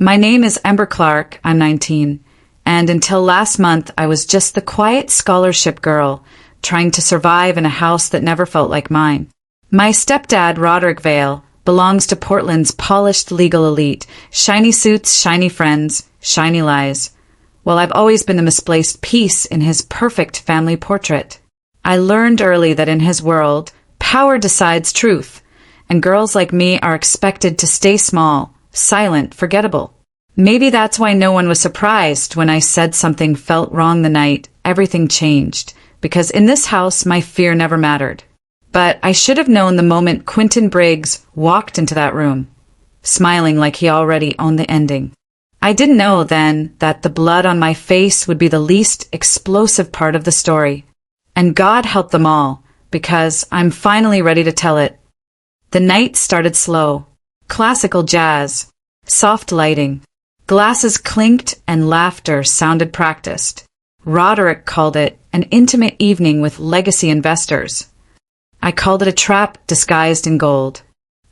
My name is Ember Clark, I'm 19, and until last month I was just the quiet scholarship girl, trying to survive in a house that never felt like mine. My stepdad, Roderick Vale, belongs to Portland's polished legal elite, shiny suits, shiny friends, shiny lies. Well, I've always been the misplaced piece in his perfect family portrait. I learned early that in his world, power decides truth, and girls like me are expected to stay small, silent, forgettable. Maybe that's why no one was surprised when I said something felt wrong the night everything changed, because in this house my fear never mattered. But I should have known the moment Quentin Briggs walked into that room, smiling like he already owned the ending. I didn't know then that the blood on my face would be the least explosive part of the story. And God help them all, because I'm finally ready to tell it. The night started slow. Classical jazz, soft lighting, glasses clinked and laughter sounded practiced. Roderick called it an intimate evening with legacy investors. I called it a trap disguised in gold.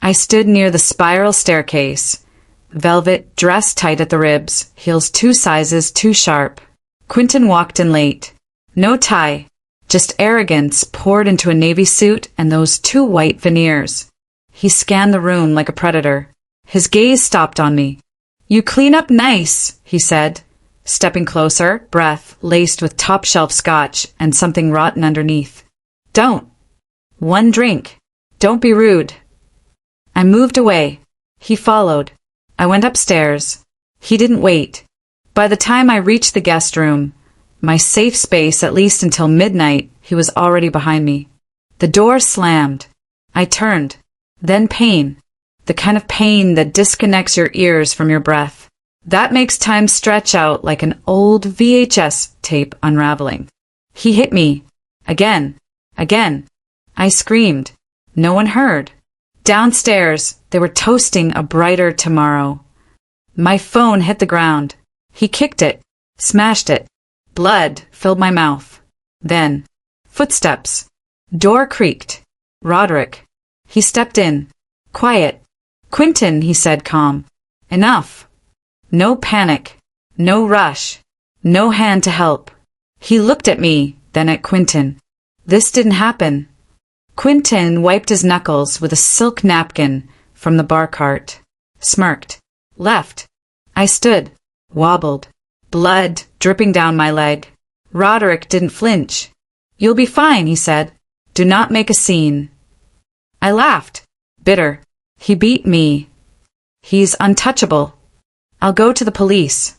I stood near the spiral staircase, velvet dress tight at the ribs, heels 2 sizes too sharp. Quentin walked in late. No tie, just arrogance poured into a navy suit and those 2 white veneers. He scanned the room like a predator. His gaze stopped on me. "You clean up nice," he said, stepping closer, breath laced with top-shelf scotch and something rotten underneath. "Don't. 1 drink. Don't be rude." I moved away. He followed. I went upstairs. He didn't wait. By the time I reached the guest room, my safe space at least until midnight, he was already behind me. The door slammed. I turned. Then pain. The kind of pain that disconnects your ears from your breath. That makes time stretch out like an old VHS tape unraveling. He hit me. Again. Again. I screamed. No one heard. Downstairs, they were toasting a brighter tomorrow. My phone hit the ground. He kicked it. Smashed it. Blood filled my mouth. Then, footsteps. Door creaked. Roderick. He stepped in. Quiet. "Quentin," he said, calm. "Enough." No panic. No rush. No hand to help. He looked at me, then at Quentin. This didn't happen. Quentin wiped his knuckles with a silk napkin from the bar cart. Smirked. Left. I stood. Wobbled. Blood dripping down my leg. Roderick didn't flinch. "You'll be fine," he said. "Do not make a scene." I laughed. Bitter. He beat me. He's untouchable. I'll go to the police.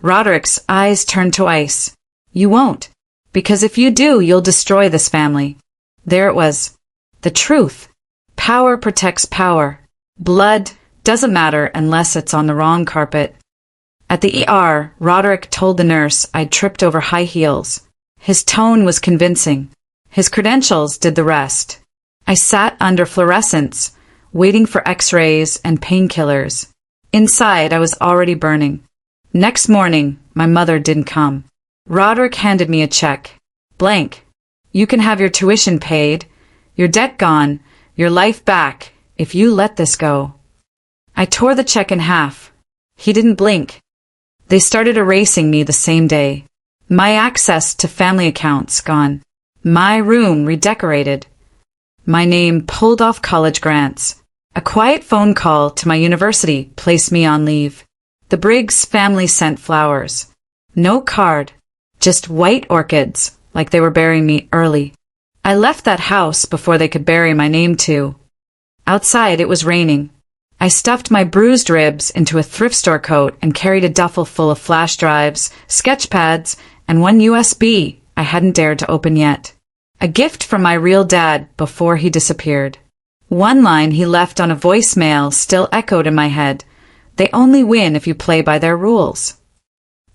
Roderick's eyes turned to ice. "You won't. Because if you do, you'll destroy this family." There it was. The truth. Power protects power. Blood doesn't matter unless it's on the wrong carpet. At the ER, Roderick told the nurse I'd tripped over high heels. His tone was convincing. His credentials did the rest. I sat under fluorescents, waiting for x-rays and painkillers. Inside, I was already burning. Next morning, my mother didn't come. Roderick handed me a check. Blank. "You can have your tuition paid, your debt gone, your life back, if you let this go." I tore the check in half. He didn't blink. They started erasing me the same day. My access to family accounts gone. My room redecorated. My name pulled off college grants. A quiet phone call to my university placed me on leave. The Briggs family sent flowers. No card, just white orchids, like they were burying me early. I left that house before they could bury my name too. Outside it was raining. I stuffed my bruised ribs into a thrift store coat and carried a duffel full of flash drives, sketch pads, and 1 USB I hadn't dared to open yet. A gift from my real dad before he disappeared. One line he left on a voicemail still echoed in my head. "They only win if you play by their rules."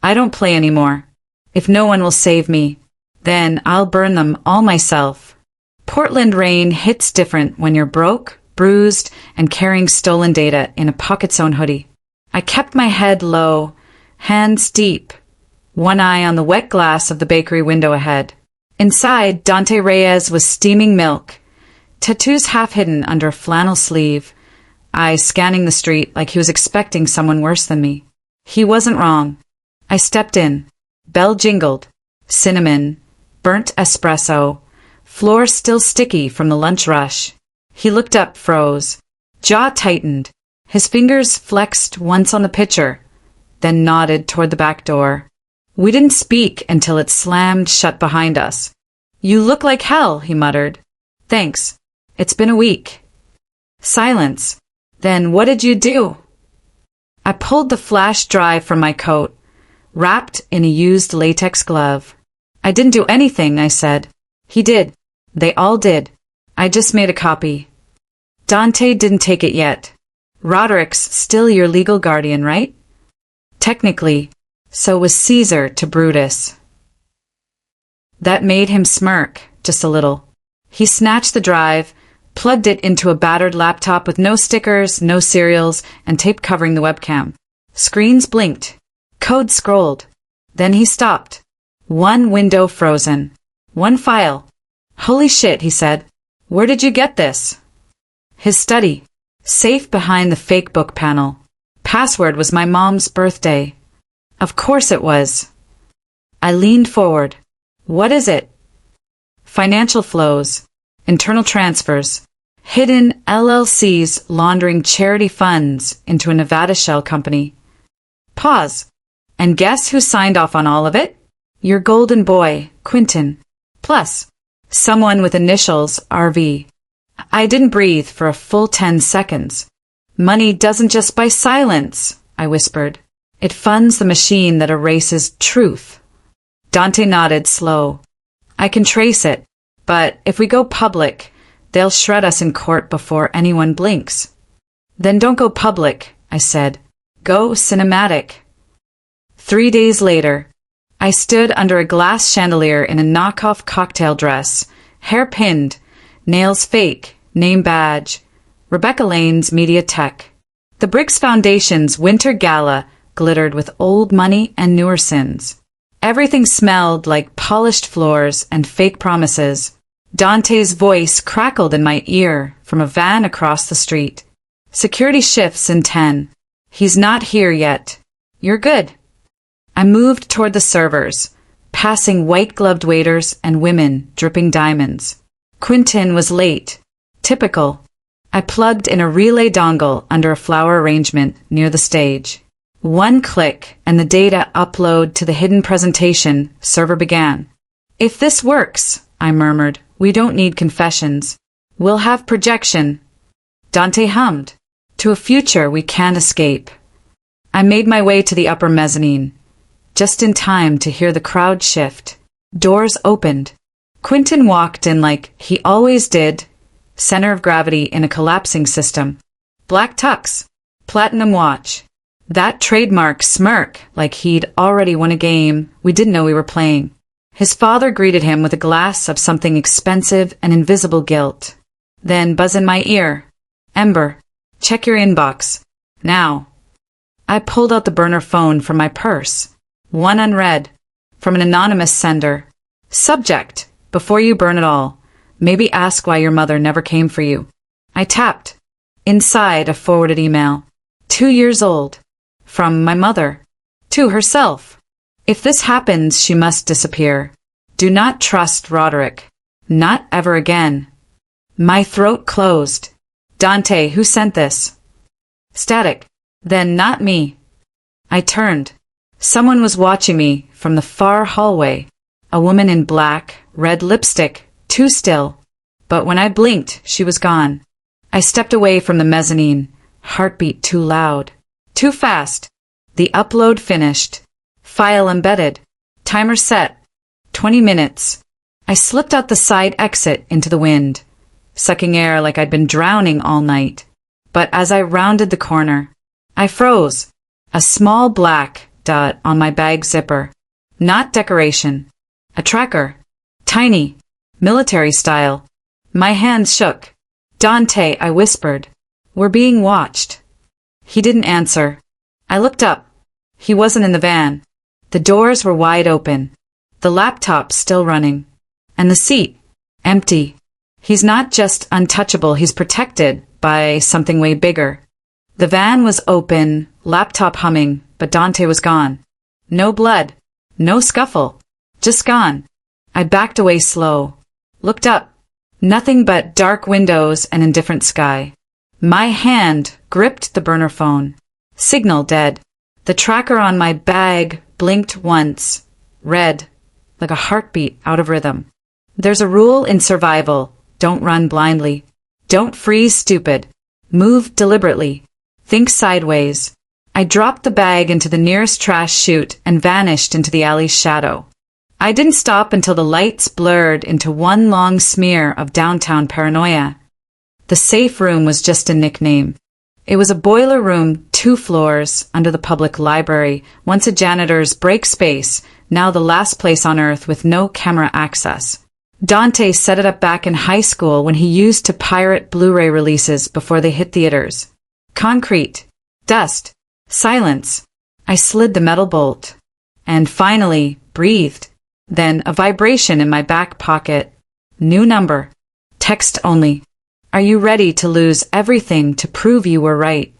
I don't play anymore. If no one will save me, then I'll burn them all myself. Portland rain hits different when you're broke, bruised, and carrying stolen data in a pocket-sewn hoodie. I kept my head low, hands deep, one eye on the wet glass of the bakery window ahead. Inside, Dante Reyes was steaming milk, tattoos half hidden under a flannel sleeve. eyes scanning the street like he was expecting someone worse than me. He wasn't wrong. I stepped in. Bell jingled. Cinnamon. Burnt espresso. Floor still sticky from the lunch rush. He looked up, froze. Jaw tightened. His fingers flexed once on the pitcher, then nodded toward the back door. We didn't speak until it slammed shut behind us. "You look like hell," he muttered. "Thanks. It's been a week." Silence. "Then what did you do?" I pulled the flash drive from my coat, wrapped in a used latex glove. "I didn't do anything," I said. "He did. They all did. I just made a copy." "Dante didn't take it yet. Roderick's still your legal guardian, right?" "Technically. So was Caesar to Brutus." That made him smirk, just a little. He snatched the drive, plugged it into a battered laptop with no stickers, no serials, and tape covering the webcam. Screens blinked. Code scrolled. Then he stopped. One window frozen. One file. "Holy shit," he said. "Where did you get this?" His study. Safe behind the fake book panel. Password was my mom's birthday. Of course it was. I leaned forward. "What is it?" "Financial flows. Internal transfers. Hidden LLCs laundering charity funds into a Nevada shell company." Pause. "And guess who signed off on all of it? Your golden boy, Quentin. Plus, someone with initials RV." I didn't breathe for a full 10 seconds. "Money doesn't just buy silence," I whispered. "It funds the machine that erases truth." Dante nodded, slow. "I can trace it, but if we go public, they'll shred us in court before anyone blinks." "Then don't go public," I said. "Go cinematic." 3 days later, I stood under a glass chandelier in a knockoff cocktail dress, hair pinned, nails fake, name badge, Rebecca Lane's Media Tech. The Briggs Foundation's Winter Gala glittered with old money and newer sins. Everything smelled like polished floors and fake promises. Dante's voice crackled in my ear from a van across the street. "Security shifts in 10. He's not here yet. You're good." I moved toward the servers, passing white-gloved waiters and women dripping diamonds. Quentin was late. Typical. I plugged in a relay dongle under a flower arrangement near the stage. One click and the data upload to the hidden presentation server began. "If this works," I murmured, "we don't need confessions. We'll have projection." Dante hummed. "To a future we can't escape." I made my way to the upper mezzanine, just in time to hear the crowd shift. Doors opened. Quentin walked in like he always did, center of gravity in a collapsing system. Black tux, platinum watch. That trademark smirk like he'd already won a game we didn't know we were playing. His father greeted him with a glass of something expensive and invisible guilt. Then buzz in my ear. "Ember, check your inbox. Now." I pulled out the burner phone from my purse. One unread. From an anonymous sender. Subject. "Before you burn it all, maybe ask why your mother never came for you." I tapped. Inside a forwarded email. 2 years old. From my mother. To herself. "If this happens, she must disappear. Do not trust Roderick. Not ever again." My throat closed. "Dante, who sent this?" Static. "Then not me." I turned. Someone was watching me from the far hallway. A woman in black, red lipstick, too still. But when I blinked, she was gone. I stepped away from the mezzanine, heartbeat too loud. Too fast. The upload finished. File embedded. Timer set. 20 minutes. I slipped out the side exit into the wind, sucking air like I'd been drowning all night. But as I rounded the corner, I froze. A small black dot on my bag zipper. Not decoration. A tracker. Tiny. Military style. My hands shook. "Dante," I whispered. "We're being watched." He didn't answer. I looked up. He wasn't in the van. The doors were wide open. The laptop still running. And the seat. Empty. He's not just untouchable, he's protected by something way bigger. The van was open, laptop humming, but Dante was gone. No blood. No scuffle. Just gone. I backed away slow. Looked up. Nothing but dark windows and indifferent sky. My hand gripped the burner phone. Signal dead. The tracker on my bag blinked once. Red. Like a heartbeat out of rhythm. There's a rule in survival. Don't run blindly. Don't freeze stupid. Move deliberately. Think sideways. I dropped the bag into the nearest trash chute and vanished into the alley's shadow. I didn't stop until the lights blurred into one long smear of downtown paranoia. The safe room was just a nickname. It was a boiler room 2 floors under the public library, once a janitor's break space, now the last place on earth with no camera access. Dante set it up back in high school when he used to pirate Blu-ray releases before they hit theaters. Concrete. Dust. Silence. I slid the metal bolt. And finally, breathed. Then a vibration in my back pocket. New number. Text only. Are you ready to lose everything to prove you were right?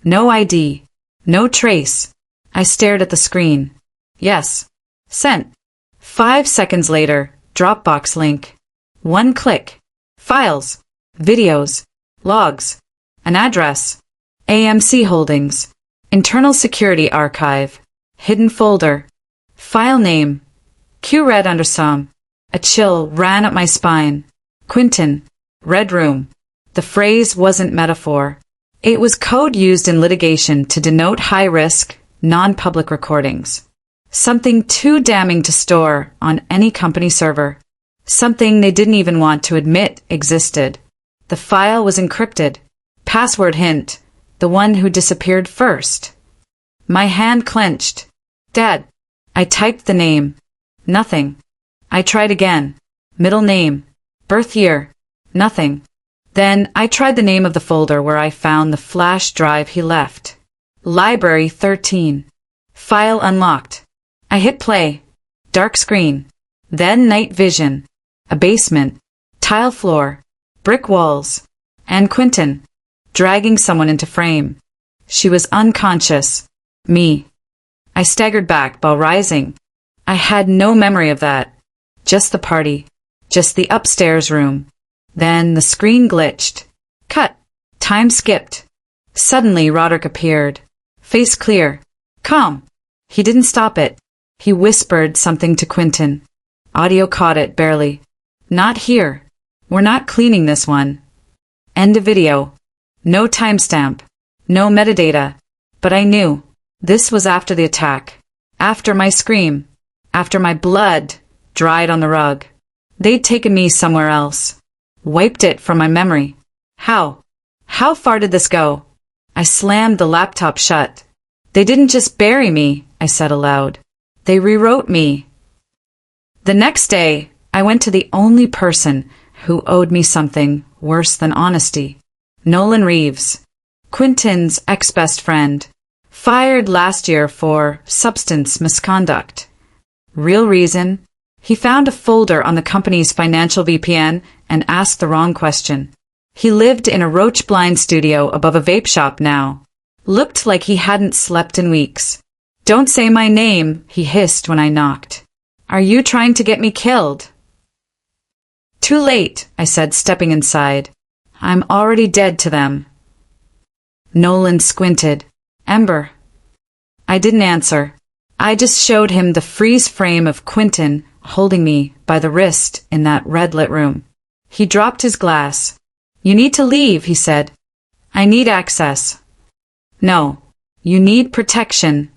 No ID. No trace. I stared at the screen. Yes. Sent. 5 seconds later, Dropbox link. 1 click. Files. Videos. Logs. An address. AMC Holdings. Internal Security Archive. Hidden folder. File name. Q-Red undersum. A chill ran up my spine. Quentin. Red Room. The phrase wasn't metaphor. It was code used in litigation to denote high-risk, non-public recordings. Something too damning to store on any company server. Something they didn't even want to admit existed. The file was encrypted. Password hint. The one who disappeared first. My hand clenched. Dad. I typed the name. Nothing. I tried again. Middle name. Birth year. Nothing. Then I tried the name of the folder where I found the flash drive he left. Library 13. File unlocked. I hit play. Dark screen. Then night vision. A basement. Tile floor. Brick walls. And Quentin. Dragging someone into frame. She was unconscious. Me. I staggered back while rising. I had no memory of that. Just the party. Just the upstairs room. Then the screen glitched. Cut. Time skipped. Suddenly Roderick appeared. Face clear. Calm. He didn't stop it. He whispered something to Quentin. Audio caught it barely. Not here. We're not cleaning this one. End of video. No timestamp. No metadata. But I knew. This was after the attack. After my scream. After my blood dried on the rug. They'd taken me somewhere else. Wiped it from my memory. How? How far did this go? I slammed the laptop shut. They didn't just bury me, I said aloud. They rewrote me. The next day, I went to the only person who owed me something worse than honesty. Nolan Reeves. Quentin's ex-best friend. Fired last year for substance misconduct. Real reason? He found a folder on the company's financial VPN and asked the wrong question. He lived in a roach-blind studio above a vape shop now. Looked like he hadn't slept in weeks. Don't say my name, he hissed when I knocked. Are you trying to get me killed? Too late, I said, stepping inside. I'm already dead to them. Nolan squinted. Ember. I didn't answer. I just showed him the freeze frame of Quentin holding me by the wrist in that red-lit room. He dropped his glass. You need to leave, he said. I need access. No. You need protection.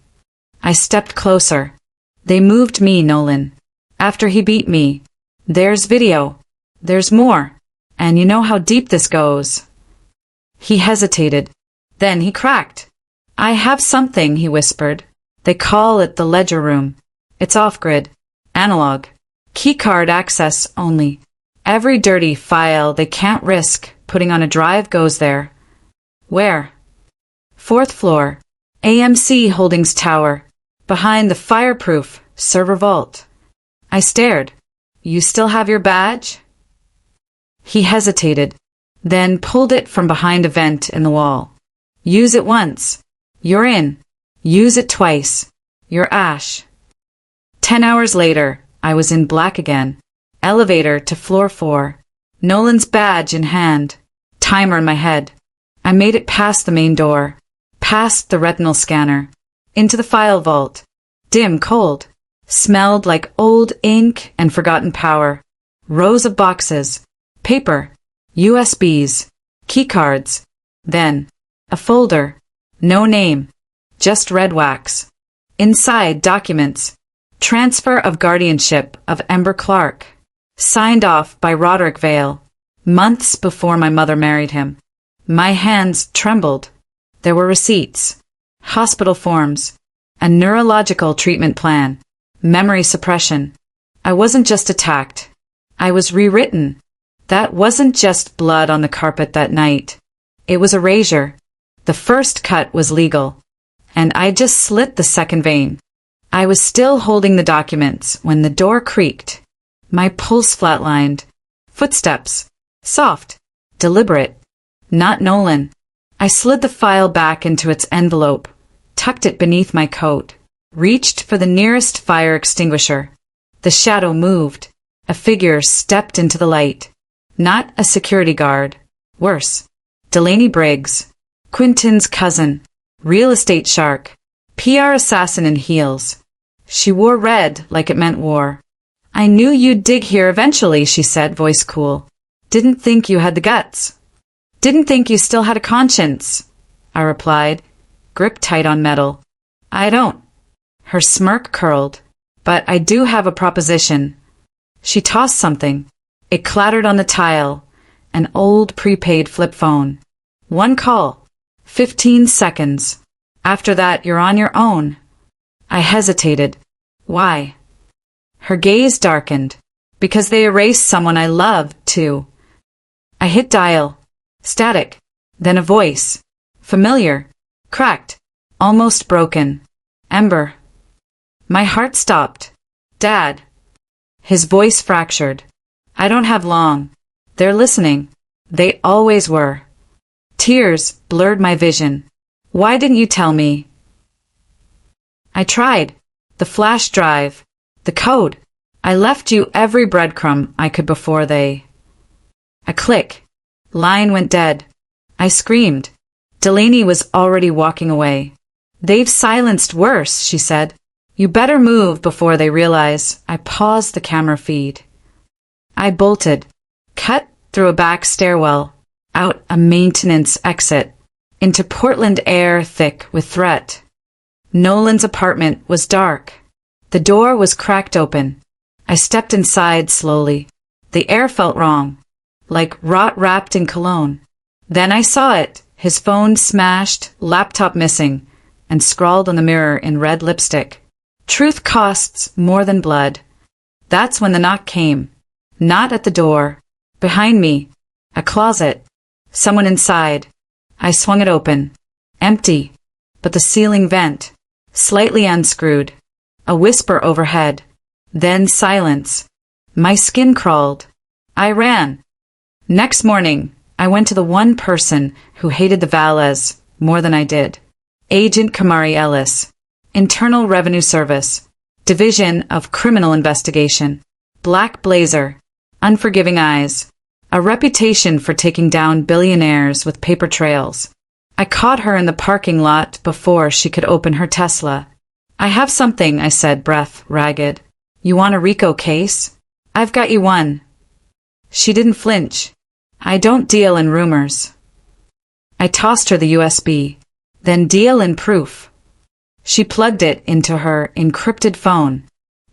I stepped closer. They moved me, Nolan. After he beat me. There's video. There's more. And you know how deep this goes. He hesitated. Then he cracked. I have something, he whispered. They call it the ledger room. It's off-grid. Analog. Keycard access only. Every dirty file they can't risk putting on a drive goes there. Where? 4th floor. AMC Holdings Tower. Behind the fireproof server vault. I stared. You still have your badge? He hesitated, then pulled it from behind a vent in the wall. Use it once. You're in. Use it twice. You're ash. 10 hours later, I was in black again. Elevator to floor 4. Nolan's badge in hand. Timer in my head. I made it past the main door. Past the retinal scanner. Into the file vault. Dim, cold. Smelled like old ink and forgotten power. Rows of boxes. Paper. USBs. Keycards. Then, a folder. No name. Just red wax. Inside, documents. Transfer of guardianship of Ember Clark. Signed off by Roderick Vale. Months before my mother married him. My hands trembled. There were receipts. Hospital forms. A neurological treatment plan. Memory suppression. I wasn't just attacked. I was rewritten. That wasn't just blood on the carpet that night. It was erasure. The first cut was legal. And I just slit the second vein. I was still holding the documents when the door creaked. My pulse flatlined. Footsteps. Soft. Deliberate. Not Nolan. I slid the file back into its envelope, tucked it beneath my coat, reached for the nearest fire extinguisher. The shadow moved. A figure stepped into the light. Not a security guard. Worse. Delaney Briggs. Quinton's cousin. Real estate shark. PR assassin in heels. She wore red like it meant war. I knew you'd dig here eventually, she said, voice cool. Didn't think you had the guts. Didn't think you still had a conscience, I replied, grip tight on metal. I don't. Her smirk curled. But I do have a proposition. She tossed something. It clattered on the tile. An old prepaid flip phone. One call. 15 seconds. After that, you're on your own. I hesitated. Why? Her gaze darkened. Because they erased someone I loved, too. I hit dial. Static. Then a voice. Familiar. Cracked. Almost broken. Ember. My heart stopped. Dad. His voice fractured. I don't have long. They're listening. They always were. Tears blurred my vision. Why didn't you tell me? I tried. The flash drive. The code. I left you every breadcrumb I could before they... A click. Line went dead. I screamed. Delaney was already walking away. They've silenced worse, she said. You better move before they realize. I paused the camera feed. I bolted. Cut through a back stairwell. Out a maintenance exit. Into Portland air thick with threat. Nolan's apartment was dark. The door was cracked open. I stepped inside slowly. The air felt wrong. Like rot wrapped in cologne. Then I saw it. His phone smashed, laptop missing, and scrawled on the mirror in red lipstick. Truth costs more than blood. That's when the knock came. Not at the door. Behind me. A closet. Someone inside. I swung it open. Empty. But the ceiling vent. Slightly unscrewed. A whisper overhead. Then silence. My skin crawled. I ran. Next morning, I went to the one person who hated the Valles more than I did. Agent Kamari Ellis. Internal Revenue Service. Division of Criminal Investigation. Black blazer. Unforgiving eyes. A reputation for taking down billionaires with paper trails. I caught her in the parking lot before she could open her Tesla. I have something, I said, breath ragged. You want a RICO case? I've got you one. She didn't flinch. I don't deal in rumors. I tossed her the USB. Then deal in proof. She plugged it into her encrypted phone.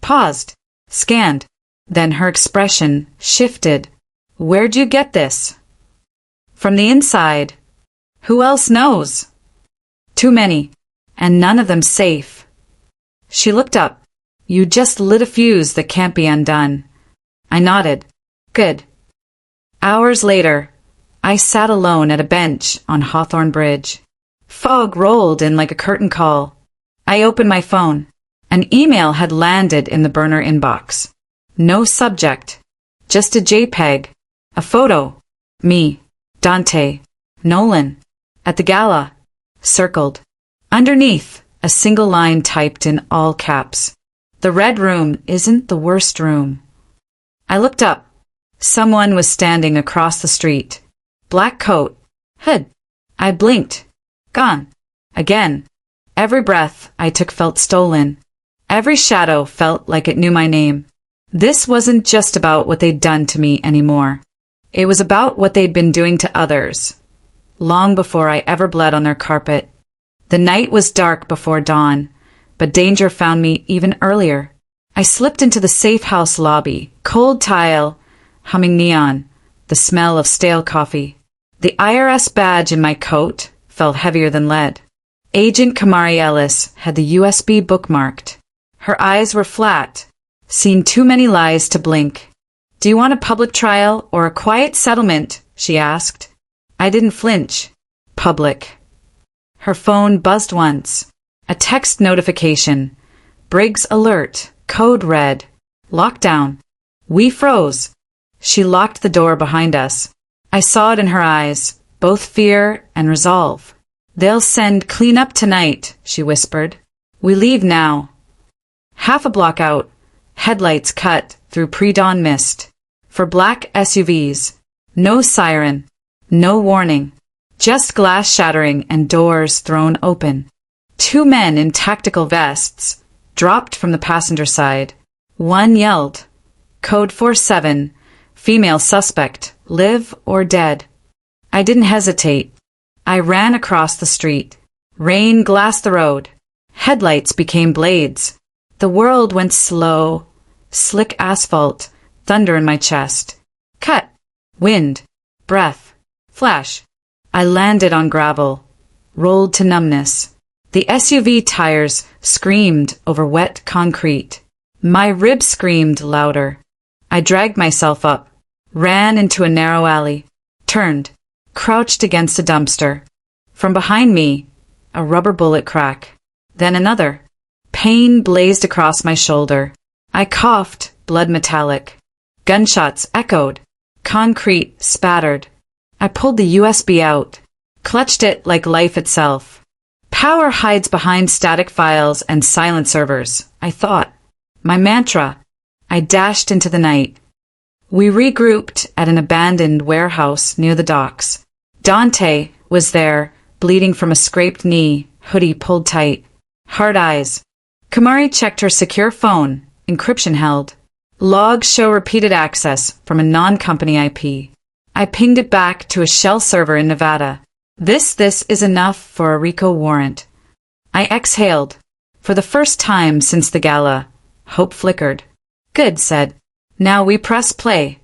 Paused. Scanned. Then her expression shifted. Where'd you get this? From the inside. Who else knows? Too many. And none of them safe. She looked up. You just lit a fuse that can't be undone. I nodded. Good. Hours later, I sat alone at a bench on Hawthorne Bridge. Fog rolled in like a curtain call. I opened my phone. An email had landed in the burner inbox. No subject. Just a JPEG. A photo. Me. Dante. Nolan. At the gala. circled. Underneath, a single line typed in all caps. The red room isn't the worst room. I looked up. Someone was standing across the street. Black coat. Hood. I blinked. Gone. Again. Every breath I took felt stolen. Every shadow felt like it knew my name. This wasn't just about what they'd done to me anymore. It was about what they'd been doing to others. Long before I ever bled on their carpet. The night was dark before dawn, but danger found me even earlier. I slipped into the safe house lobby, cold tile, humming neon, the smell of stale coffee. The IRS badge in my coat felt heavier than lead. Agent Kamari Ellis had the USB bookmarked. Her eyes were flat, seen too many lies to blink. "Do you want a public trial or a quiet settlement?" she asked. I didn't flinch. Public. Her phone buzzed once. A text notification. Briggs alert. Code red. Lockdown. We froze. She locked the door behind us. I saw it in her eyes, both fear and resolve. "They'll send cleanup tonight," she whispered. "We leave now." Half a block out, headlights cut through pre-dawn mist. For black SUVs. No siren. No warning. Just glass shattering and doors thrown open. Two men in tactical vests dropped from the passenger side. One yelled, "Code 47, female suspect, live or dead." I didn't hesitate. I ran across the street. Rain glassed the road. Headlights became blades. The world went slow. Slick asphalt, thunder in my chest. Cut. Wind. Breath. Flash. I landed on gravel, rolled to numbness. The SUV tires screamed over wet concrete. My ribs screamed louder. I dragged myself up, ran into a narrow alley, turned, crouched against a dumpster. From behind me, a rubber bullet crack. Then another. Pain blazed across my shoulder. I coughed, blood metallic. Gunshots echoed. Concrete spattered. I pulled the USB out, clutched it like life itself. Power hides behind static files and silent servers, I thought. My mantra. I dashed into the night. We regrouped at an abandoned warehouse near the docks. Dante was there, bleeding from a scraped knee, hoodie pulled tight. Hard eyes. Kamari checked her secure phone, encryption held. Logs show repeated access from a non-company IP. I pinged it back to a shell server in Nevada. This is enough for a RICO warrant. I exhaled. For the first time since the gala, hope flickered. Good, said. Now we press play.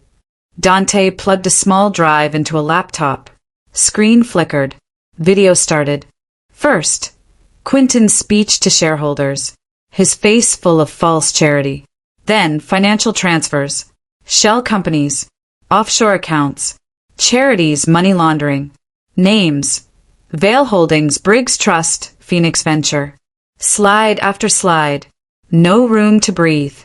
Dante plugged a small drive into a laptop. Screen flickered. Video started. First, Quinton's speech to shareholders, his face full of false charity. Then financial transfers, shell companies, offshore accounts, charities, money laundering, names, Vail Holdings, Briggs Trust, Phoenix Venture. Slide after slide, no room to breathe.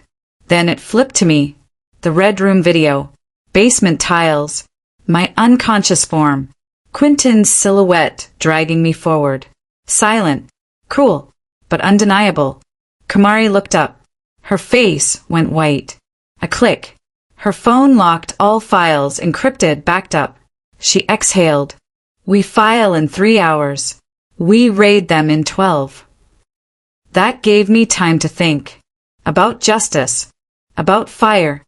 Then it flipped to me, the red room video, basement tiles, my unconscious form, Quinton's silhouette dragging me forward. Silent, cruel, but undeniable. Kamari looked up. Her face went white. A click. Her phone locked all files, encrypted, backed up. She exhaled. We file in 3 hours. We raid them in 12. That gave me time to think. About justice. About fire.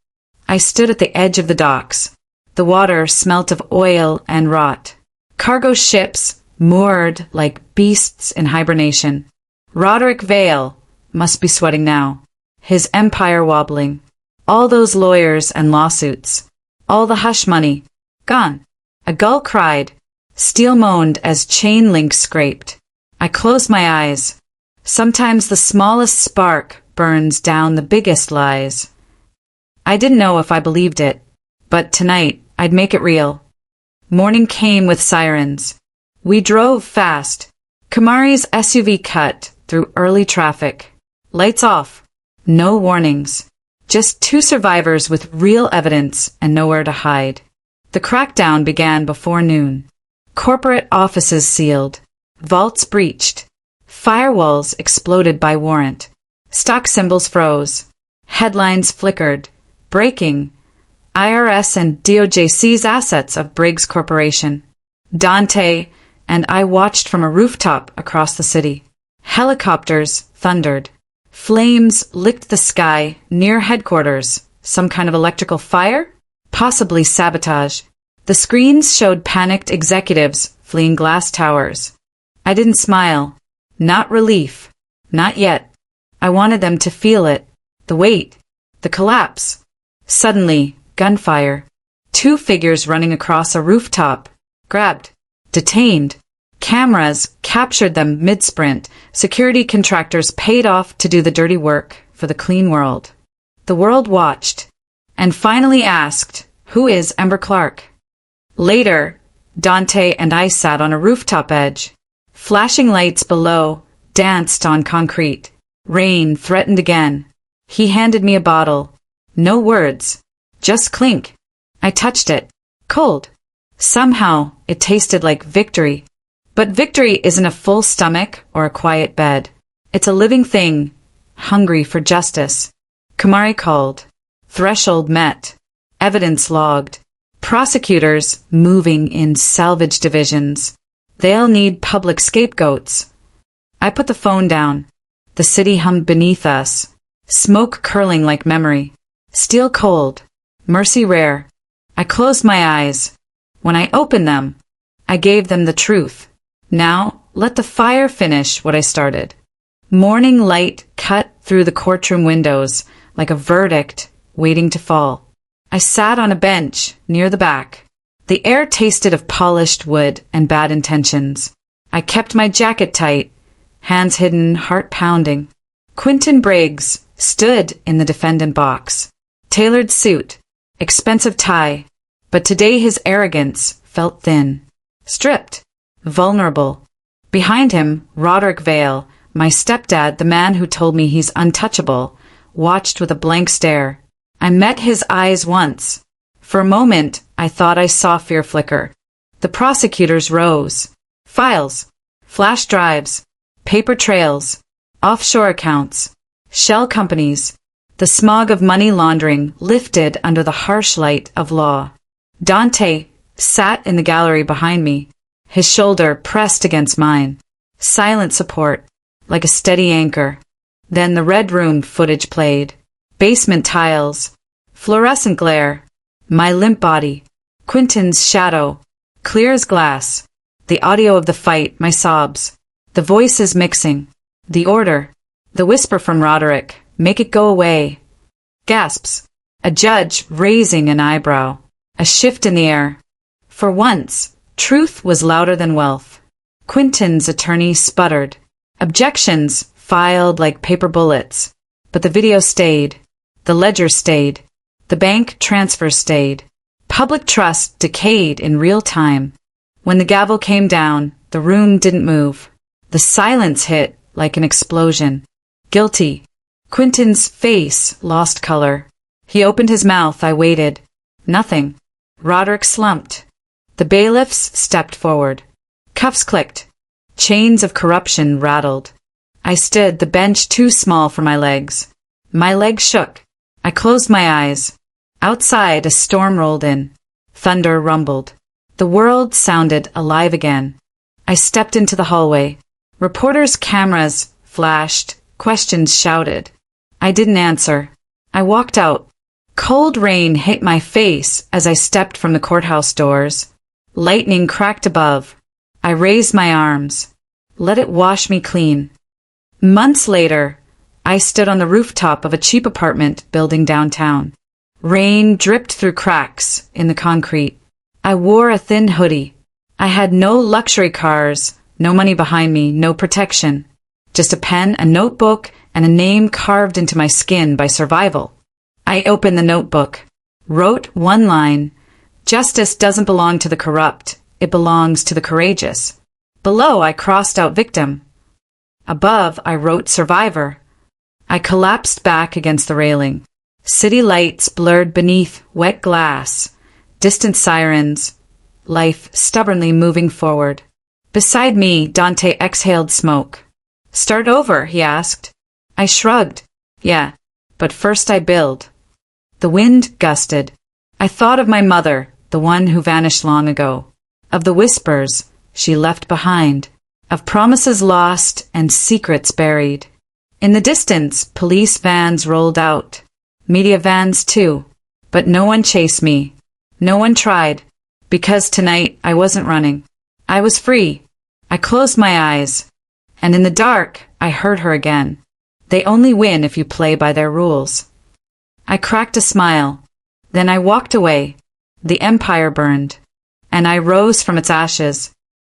I stood at the edge of the docks. The water smelt of oil and rot. Cargo ships moored like beasts in hibernation. Roderick Vale must be sweating now. His empire wobbling. All those lawyers and lawsuits. All the hush money. Gone. A gull cried. Steel moaned as chain links scraped. I closed my eyes. Sometimes the smallest spark burns down the biggest lies. I didn't know if I believed it, but tonight I'd make it real. Morning came with sirens. We drove fast. Kamari's SUV cut through early traffic. Lights off. No warnings. Just 2 survivors with real evidence and nowhere to hide. The crackdown began before noon. Corporate offices sealed. Vaults breached. Firewalls exploded by warrant. Stock symbols froze. Headlines flickered. Breaking. IRS and DOJ seize assets of Briggs Corporation. Dante and I watched from a rooftop across the city. Helicopters thundered. Flames licked the sky near headquarters. Some kind of electrical fire? Possibly sabotage. The screens showed panicked executives fleeing glass towers. I didn't smile. Not relief. Not yet. I wanted them to feel it. The weight. The collapse. Suddenly, gunfire. 2 figures running across a rooftop. Grabbed. Detained. Cameras captured them mid-sprint. Security contractors paid off to do the dirty work for the clean world. The world watched. And finally asked, "Who is Ember Clark?" Later, Dante and I sat on a rooftop edge. Flashing lights below danced on concrete. Rain threatened again. He handed me a bottle. No words. Just clink. I touched it. Cold. Somehow, it tasted like victory. But victory isn't a full stomach or a quiet bed. It's a living thing, hungry for justice. Kamari called. Threshold met. Evidence logged. Prosecutors moving in salvage divisions. They'll need public scapegoats. I put the phone down. The city hummed beneath us. Smoke curling like memory. Steel cold. Mercy rare. I closed my eyes. When I opened them, I gave them the truth. Now, let the fire finish what I started. Morning light cut through the courtroom windows like a verdict waiting to fall. I sat on a bench near the back. The air tasted of polished wood and bad intentions. I kept my jacket tight, hands hidden, heart pounding. Quentin Briggs stood in the defendant box. Tailored suit, expensive tie, but today his arrogance felt thin. Stripped. Vulnerable. Behind him, Roderick Vale, my stepdad, the man who told me he's untouchable, watched with a blank stare. I met his eyes once. For a moment, I thought I saw fear flicker. The prosecutors rose. Files. Flash drives. Paper trails. Offshore accounts. Shell companies. The smog of money laundering lifted under the harsh light of law. Dante sat in the gallery behind me, his shoulder pressed against mine. Silent support, like a steady anchor. Then the red room footage played. Basement tiles. Fluorescent glare. My limp body. Quentin's shadow. Clear as glass. The audio of the fight, my sobs. The voices mixing. The order. The whisper from Roderick. Make it go away. Gasps. A judge raising an eyebrow. A shift in the air. For once, truth was louder than wealth. Quentin's attorney sputtered. Objections filed like paper bullets. But the video stayed. The ledger stayed. The bank transfer stayed. Public trust decayed in real time. When the gavel came down, the room didn't move. The silence hit like an explosion. Guilty. Quentin's face lost color. He opened his mouth. I waited. Nothing. Roderick slumped. The bailiffs stepped forward. Cuffs clicked. Chains of corruption rattled. I stood, the bench too small for my legs. My legs shook. I closed my eyes. Outside, a storm rolled in. Thunder rumbled. The world sounded alive again. I stepped into the hallway. Reporters' cameras flashed. Questions shouted. I didn't answer. I walked out. Cold rain hit my face as I stepped from the courthouse doors. Lightning cracked above. I raised my arms. Let it wash me clean. Months later, I stood on the rooftop of a cheap apartment building downtown. Rain dripped through cracks in the concrete. I wore a thin hoodie. I had no luxury cars, no money behind me, no protection. Just a pen, a notebook, and a name carved into my skin by survival. I opened the notebook, wrote one line. Justice doesn't belong to the corrupt. It belongs to the courageous. Below, I crossed out victim. Above, I wrote survivor. I collapsed back against the railing. City lights blurred beneath wet glass. Distant sirens. Life stubbornly moving forward. Beside me, Dante exhaled smoke. Start over, he asked. I shrugged. Yeah, but first I build. The wind gusted. I thought of my mother, the one who vanished long ago. Of the whispers she left behind. Of promises lost and secrets buried. In the distance, police vans rolled out. Media vans too. But no one chased me. No one tried. Because tonight I wasn't running. I was free. I closed my eyes. And in the dark, I heard her again. They only win if you play by their rules. I cracked a smile. Then I walked away. The empire burned. And I rose from its ashes.